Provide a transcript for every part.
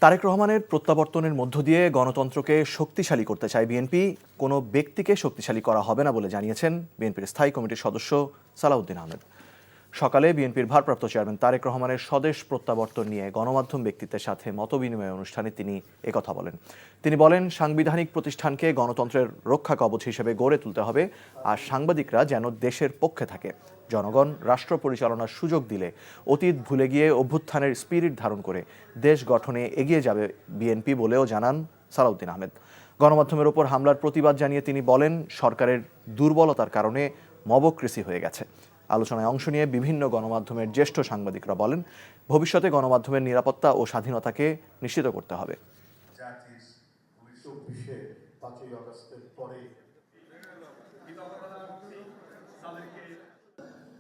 তারেক রহমানের প্রত্যাবর্তনের মধ্য দিয়ে গণতন্ত্রকে শক্তিশালী করতে চায় বিএনপি। কোনো ব্যক্তিকে শক্তিশালী করা হবে না বলে জানিয়েছেন বিএনপির স্থায়ী কমিটির সদস্য সালাউদ্দিন আহমেদ। সকালে বিএনপির ভারপ্রাপ্ত চেয়ারম্যান তারেক রহমানের স্বদেশ প্রত্যাবর্তন নিয়ে গণমাধ্যম ব্যক্তিত্বের সাথে মতবিনিময় অনুষ্ঠানে তিনি একথা বলেন। তিনি বলেন, সাংবিধানিক প্রতিষ্ঠানকে গণতন্ত্রের রক্ষা কবচ হিসেবে গড়ে তুলতে হবে, আর সাংবাদিকরা যেন দেশের পক্ষে থাকে। জনগণ রাষ্ট্র পরিচালনার সুযোগ দিলে অতীত ভুলে গিয়ে অভ্যুত্থানের স্পিরিট ধারণ করে দেশ গঠনে এগিয়ে যাবে বিএনপি বলেও জানান সালাউদ্দিন আহমেদ। গণমাধ্যমের ওপর হামলার প্রতিবাদ জানিয়ে তিনি বলেন, সরকারের দুর্বলতার কারণে মবক্রেসি হয়ে গেছে। আলোচনায় অংশ নিয়ে বিভিন্ন গণমাধ্যমের জ্যেষ্ঠ সাংবাদিকরা বলেন, ভবিষ্যতে গণমাধ্যমের নিরাপত্তা ও স্বাধীনতাকে নিশ্চিত করতে হবে।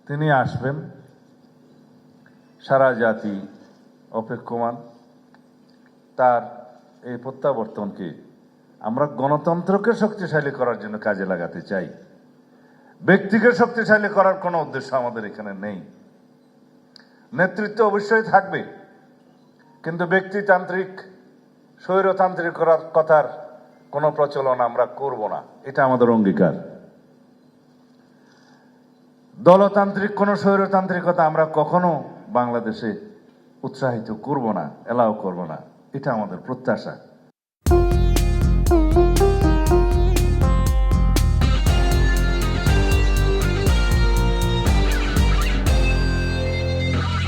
তিনি আসবেন, সারা জাতি অপেক্ষমান। তার এই প্রত্যাবর্তনকে আমরা গণতন্ত্রকে শক্তিশালী করার জন্য কাজে লাগাতে চাই। ব্যক্তিকে শক্তিশালী করার কোনো উদ্দেশ্য আমাদের এখানে নেই। নেতৃত্ব অবশ্যই থাকবে, কিন্তু ব্যক্তিতান্ত্রিক স্বৈরতান্ত্রিক করার কথার কোনো প্রচলন আমরা করব না, এটা আমাদের অঙ্গীকার। দলতান্ত্রিক কোনো স্বৈরতান্ত্রিকতা আমরা কখনো বাংলাদেশে উৎসাহিত করব না, এলাও করব না, এটা আমাদের প্রত্যাশা।